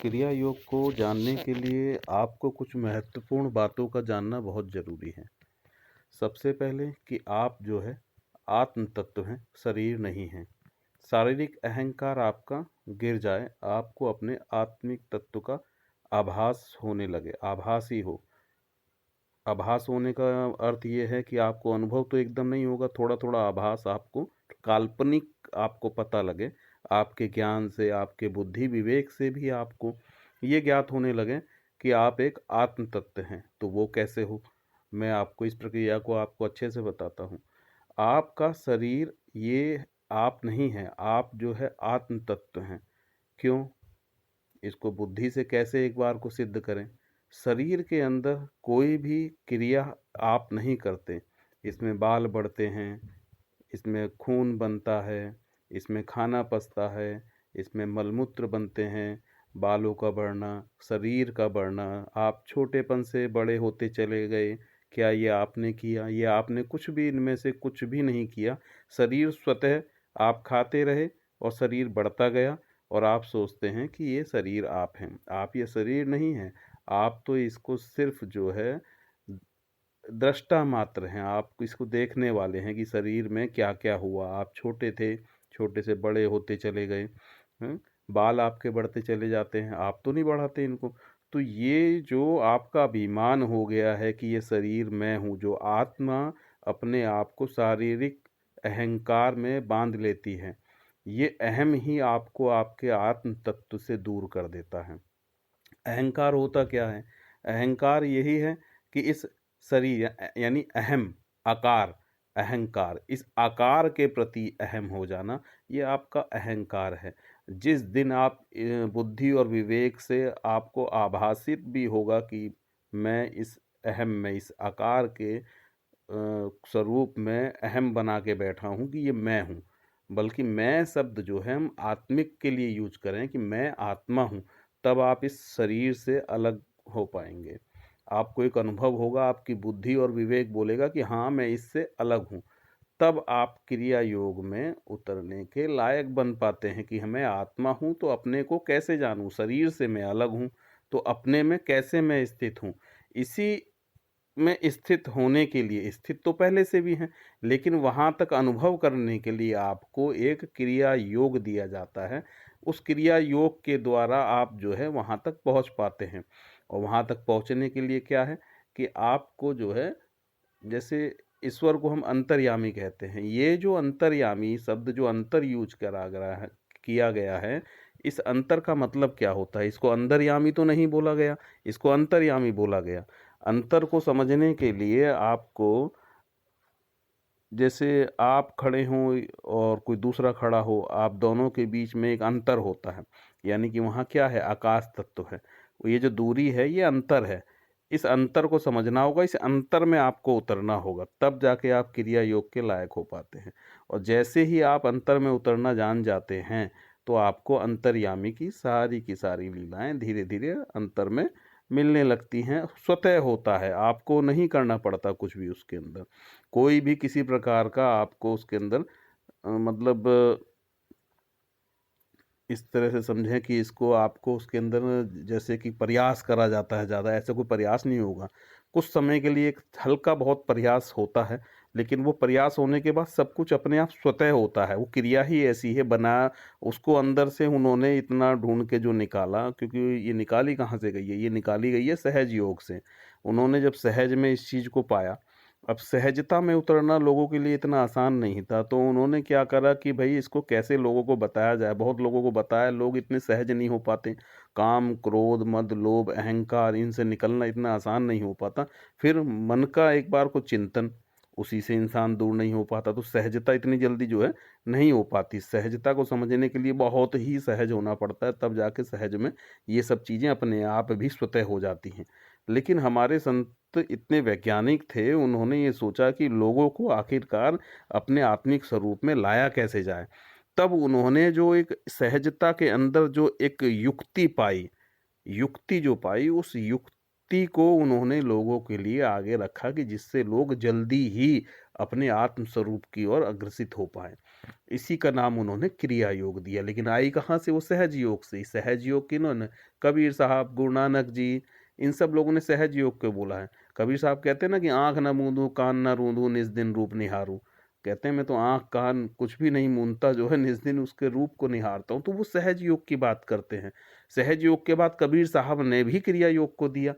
क्रिया योग को जानने के लिए आपको कुछ महत्वपूर्ण बातों का जानना बहुत ज़रूरी है। सबसे पहले कि आप जो है आत्म तत्व हैं, शरीर नहीं हैं। शारीरिक अहंकार आपका गिर जाए, आपको अपने आत्मिक तत्व का आभास होने लगे, आभास ही हो। आभास होने का अर्थ ये है कि आपको अनुभव तो एकदम नहीं होगा, थोड़ा-थोड़ा आभास आपको, काल्पनिक आपको पता लगे। आपके ज्ञान से, आपके बुद्धि विवेक से भी आपको ये ज्ञात होने लगे कि आप एक आत्म तत्व हैं। तो वो कैसे हो? मैं आपको इस प्रक्रिया को आपको अच्छे से बताता हूँ। आपका शरीर ये आप नहीं हैं, आप जो है आत्म तत्व हैं। क्यों? इसको बुद्धि से कैसे एक बार को सिद्ध करें? शरीर के अंदर कोई भी क्रिया आप नहीं करते। इसमें बाल बढ़ते हैं, इसमें खून बनता है, इसमें खाना पचता है, इसमें मलमूत्र बनते हैं, बालों का बढ़ना, शरीर का बढ़ना, आप छोटेपन से बड़े होते चले गए। क्या ये आपने किया? ये आपने कुछ भी इनमें से कुछ भी नहीं किया। शरीर स्वतः आप खाते रहे और शरीर बढ़ता गया और आप सोचते हैं कि ये शरीर आप हैं। आप ये शरीर नहीं हैं। आप तो इसको सिर्फ़ जो है दृष्टा मात्र हैं, आप इसको देखने वाले हैं कि शरीर में क्या-क्या हुआ। आप छोटे थे, छोटे से बड़े होते चले गए, बाल आपके बढ़ते चले जाते हैं, आप तो नहीं बढ़ाते इनको। तो ये जो आपका अभिमान हो गया है कि ये शरीर मैं हूँ, जो आत्मा अपने आप को शारीरिक अहंकार में बाँध लेती है, ये अहम ही आपको आपके आत्म तत्व से दूर कर देता है। अहंकार होता क्या है? अहंकार यही है कि इस शरीर यानी अहम, आकार, अहंकार, इस आकार के प्रति अहम हो जाना, ये आपका अहंकार है। जिस दिन आप बुद्धि और विवेक से आपको आभासित भी होगा कि मैं इस अहम में, इस आकार के स्वरूप में अहम बना के बैठा हूँ कि ये मैं हूँ। बल्कि मैं शब्द जो है हम आत्मिक के लिए यूज़ करें कि मैं आत्मा हूँ, तब आप इस शरीर से अलग हो पाएँगे। आपको एक अनुभव होगा, आपकी बुद्धि और विवेक बोलेगा कि हाँ, मैं इससे अलग हूँ। तब आप क्रिया योग में उतरने के लायक बन पाते हैं कि मैं आत्मा हूँ, तो अपने को कैसे जानूँ? शरीर से मैं अलग हूँ, तो अपने में कैसे मैं स्थित हूँ? इसी में स्थित होने के लिए, स्थित तो पहले से भी हैं, लेकिन वहाँ तक अनुभव करने के लिए आपको एक क्रिया योग दिया जाता है। उस क्रिया योग के द्वारा आप जो है वहाँ तक पहुँच पाते हैं। और वहाँ तक पहुँचने के लिए क्या है कि आपको जो है, जैसे ईश्वर को हम अंतर्यामी कहते हैं। ये जो अंतर्यामी शब्द जो अंतर यूज़ करा गया है, किया गया है, इस अंतर का मतलब क्या होता है? इसको अंतर्यामी तो नहीं बोला गया, इसको अंतर्यामी बोला गया। अंतर को समझने के लिए आपको, जैसे आप खड़े हों और कोई दूसरा खड़ा हो, आप दोनों के बीच में एक अंतर होता है। यानी कि वहाँ क्या है? आकाश तत्व है। ये जो दूरी है, ये अंतर है। इस अंतर को समझना होगा, इस अंतर में आपको उतरना होगा, तब जाके आप क्रिया योग के लायक हो पाते हैं। और जैसे ही आप अंतर में उतरना जान जाते हैं, तो आपको अंतर्यामी की सारी लीलाएँ धीरे-धीरे अंतर में मिलने लगती हैं। स्वतः होता है, आपको नहीं करना पड़ता कुछ भी उसके अंदर। कोई भी किसी प्रकार का आपको उसके अंदर मतलब इस तरह से समझें कि इसको आपको उसके अंदर जैसे कि प्रयास करा जाता है ज़्यादा, ऐसा कोई प्रयास नहीं होगा। कुछ समय के लिए एक हल्का बहुत प्रयास होता है, लेकिन वो प्रयास होने के बाद सब कुछ अपने आप स्वतः होता है। वो क्रिया ही ऐसी है, बना उसको अंदर से उन्होंने इतना ढूँढ के जो निकाला, क्योंकि ये निकाली कहाँ से गई है? ये निकाली गई है सहज योग से। उन्होंने जब सहज में इस चीज़ को पाया, अब सहजता में उतरना लोगों के लिए इतना आसान नहीं था, तो उन्होंने क्या करा कि भई इसको कैसे लोगों को बताया जाए। बहुत लोगों को बताया, लोग इतने सहज नहीं हो पाते। काम, क्रोध, मद, लोभ, अहंकार, इनसे निकलना इतना आसान नहीं हो पाता। फिर मन का एक बार को चिंतन, उसी से इंसान दूर नहीं हो पाता, तो सहजता इतनी जल्दी जो है नहीं हो पाती। सहजता को समझने के लिए बहुत ही सहज होना पड़ता है, तब जाके सहज में ये सब चीज़ें अपने आप भी स्वतः हो जाती हैं। लेकिन हमारे संत इतने वैज्ञानिक थे, उन्होंने ये सोचा कि लोगों को आखिरकार अपने आत्मिक स्वरूप में लाया कैसे जाए। तब उन्होंने जो एक सहजता के अंदर जो एक युक्ति पाई, युक्ति जो पाई, उस युक्ति को उन्होंने लोगों के लिए आगे रखा कि जिससे लोग जल्दी ही अपने आत्म स्वरूप की ओर अग्रसित हो पाएँ। इसी का नाम उन्होंने क्रिया योग दिया। लेकिन आई कहाँ से? वो सहज योग से। सहज योग किन्होंने? कबीर साहब, गुरु नानक जी, इन सब लोगों ने सहज योग को बोला है। कबीर साहब कहते हैं ना कि आँख न मूंदूँ, कान न रूंदूँ, निज दिन रूप निहारूँ। कहते हैं मैं तो आँख, कान कुछ भी नहीं मूंदता जो है, निज दिन उसके रूप को निहारता हूँ। तो वो सहज योग की बात करते हैं। सहज योग के बाद कबीर साहब ने भी क्रिया योग को दिया।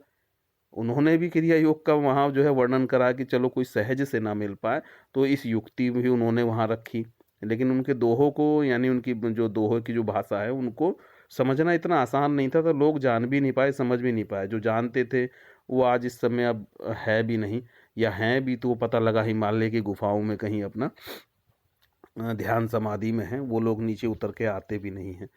उन्होंने भी क्रिया योग का वहाँ जो है वर्णन करा कि चलो कोई सहज से ना मिल पाए तो इस युक्ति भी उन्होंने वहाँ रखी। लेकिन उनके दोहों को, यानी उनकी जो दोहों की जो भाषा है उनको समझना इतना आसान नहीं था, तो लोग जान भी नहीं पाए, समझ भी नहीं पाए। जो जानते थे वो आज इस समय अब है भी नहीं, या हैं भी तो वो पता लगा हिमालय की गुफाओं में कहीं अपना ध्यान समाधि में हैं, वो लोग नीचे उतर के आते भी नहीं हैं।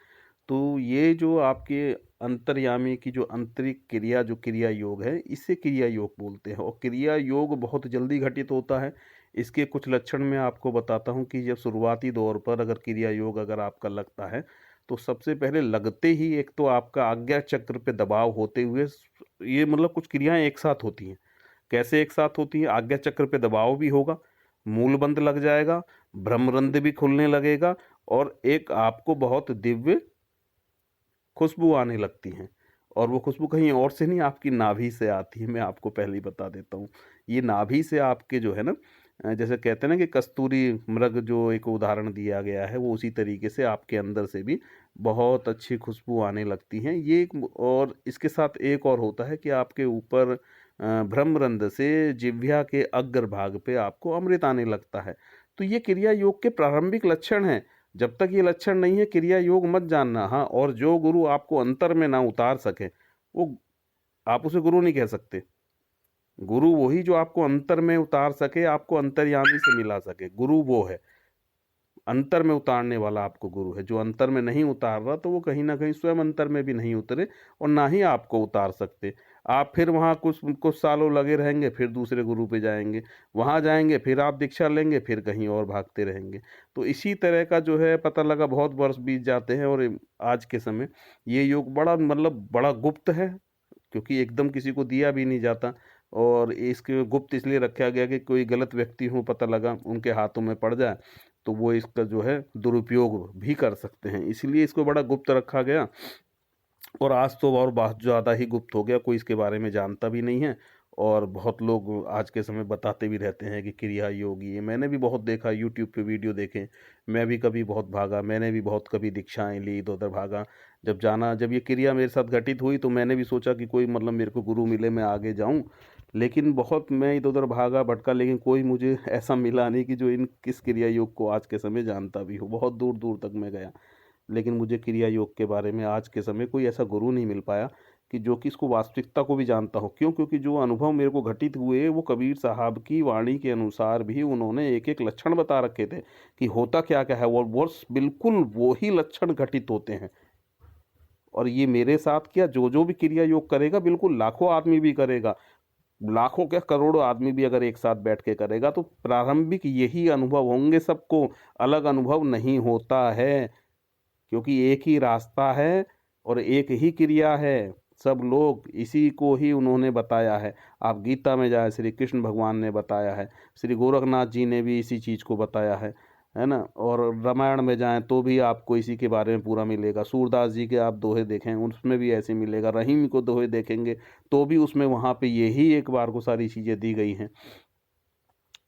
तो ये जो आपके अंतर्यामी की जो आंतरिक क्रिया, जो क्रिया योग है, इसे क्रिया योग बोलते हैं। और क्रिया योग बहुत जल्दी घटित होता है। इसके कुछ लक्षण मैं आपको बताता हूँ कि जब शुरुआती दौर पर अगर क्रिया योग अगर आपका लगता है, तो सबसे पहले लगते ही एक तो आपका आज्ञा चक्र पे दबाव होते हुए ये मतलब कुछ क्रियाएं एक साथ होती हैं। कैसे एक साथ होती है? आज्ञा चक्र पे दबाव भी होगा, मूलबंध लग जाएगा, ब्रह्मरंध्र भी खुलने लगेगा, और एक आपको बहुत दिव्य खुशबू आने लगती हैं। और वो खुशबू कहीं और से नहीं, आपकी नाभि से आती है। मैं आपको पहले ही बता देता हूँ, ये नाभि से आपके जो है ना, जैसे कहते हैं ना कि कस्तूरी मृग जो एक उदाहरण दिया गया है, वो उसी तरीके से आपके अंदर से भी बहुत अच्छी खुशबू आने लगती हैं। ये और इसके साथ एक और होता है कि आपके ऊपर ब्रह्मरंध्र से जिह्वा के अग्रभाग पे आपको अमृत आने लगता है। तो ये क्रिया योग के प्रारंभिक लक्षण हैं। जब तक ये लक्षण नहीं है, क्रिया योग मत जानना। हाँ, और जो गुरु आपको अंतर में ना उतार सके, वो आप उसे गुरु नहीं कह सकते। गुरु वही जो आपको अंतर में उतार सके, आपको अंतर्यामी से मिला सके, गुरु वो है। अंतर में उतारने वाला आपको गुरु है। जो अंतर में नहीं उतार रहा, तो वो कहीं ना कहीं स्वयं अंतर में भी नहीं उतरे, और ना ही आपको उतार सकते। आप फिर वहाँ कुछ कुछ सालों लगे रहेंगे, फिर दूसरे गुरु पे जाएंगे, वहाँ जाएंगे, फिर आप दीक्षा लेंगे, फिर कहीं और भागते रहेंगे। तो इसी तरह का जो है पता लगा बहुत वर्ष बीत जाते हैं, और आज के समय ये योग बड़ा मतलब बड़ा गुप्त है, क्योंकि एकदम किसी को दिया भी नहीं जाता। और इसके गुप्त इसलिए रखा गया कि कोई गलत व्यक्ति हो, पता लगा उनके हाथों में पड़ जाए, तो वो इसका जो है दुरुपयोग भी कर सकते हैं। इसलिए इसको बड़ा गुप्त रखा गया। और आज तो और बहुत ज़्यादा ही गुप्त हो गया, कोई इसके बारे में जानता भी नहीं है। और बहुत लोग आज के समय बताते भी रहते हैं कि क्रिया योग ये, मैंने भी बहुत देखा, यूट्यूब पे वीडियो देखे। मैं भी कभी बहुत भागा, मैंने भी बहुत कभी दीक्षाएं ली, इधर उधर भागा। जब ये क्रिया मेरे साथ घटित हुई, तो मैंने भी सोचा कि कोई मतलब मेरे को गुरु मिले, मैं आगे जाऊं। लेकिन बहुत मैं इधर उधर भागा भटका, लेकिन कोई मुझे ऐसा मिला नहीं कि जो इन किस क्रिया योग को आज के समय जानता भी हो। बहुत दूर दूर तक मैं गया, लेकिन मुझे क्रिया योग के बारे में आज के समय कोई ऐसा गुरु नहीं मिल पाया कि जो कि इसको वास्तविकता को भी जानता हो। क्यों? क्योंकि जो अनुभव मेरे को घटित हुए, वो कबीर साहब की वाणी के अनुसार भी उन्होंने एक एक लक्षण बता रखे थे कि होता क्या क्या है, और वो बिल्कुल वो ही लक्षण घटित होते हैं। और ये मेरे साथ क्या, जो जो भी क्रिया योग करेगा, बिल्कुल लाखों आदमी भी करेगा, लाखों क्या करोड़ों आदमी भी अगर एक साथ बैठ के करेगा, तो प्रारंभिक यही अनुभव होंगे सबको। अलग अनुभव नहीं होता है, क्योंकि एक ही रास्ता है और एक ही क्रिया है। सब लोग इसी को ही उन्होंने बताया है। आप गीता में जाए, श्री कृष्ण भगवान ने बताया है, श्री गोरखनाथ जी ने भी इसी चीज़ को बताया है ना। और रामायण में जाएं तो भी आपको इसी के बारे में पूरा मिलेगा। सूरदास जी के आप दोहे देखें, उसमें भी ऐसे मिलेगा। रहीम को दोहे देखेंगे तो भी उसमें वहाँ पे यही एक बार को सारी चीज़ें दी गई हैं,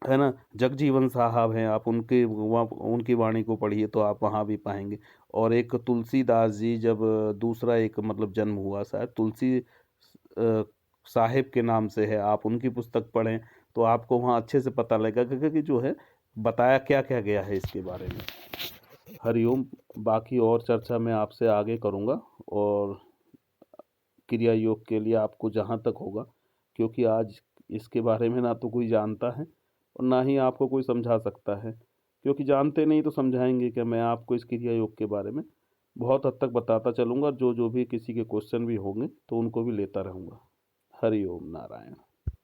है ना। जगजीवन साहब हैं, आप उनके वहाँ उनकी वाणी को पढ़िए तो आप वहाँ भी पाएंगे। और एक तुलसीदास जी, जब दूसरा एक मतलब जन्म हुआ, शायद तुलसी साहिब के नाम से है, आप उनकी पुस्तक पढ़ें तो आपको वहाँ अच्छे से पता लगेगा कि जो है बताया क्या क्या गया है इसके बारे में। हरिओम। बाकी और चर्चा मैं आपसे आगे करूँगा, और क्रिया योग के लिए आपको जहाँ तक होगा, क्योंकि आज इसके बारे में ना तो कोई जानता है और ना ही आपको कोई समझा सकता है। क्योंकि जानते नहीं तो समझाएंगे क्या। मैं आपको इस क्रिया योग के बारे में बहुत हद तक बताता चलूँगा, जो जो भी किसी के क्वेश्चन भी होंगे तो उनको भी लेता रहूँगा। हरि ओम नारायण।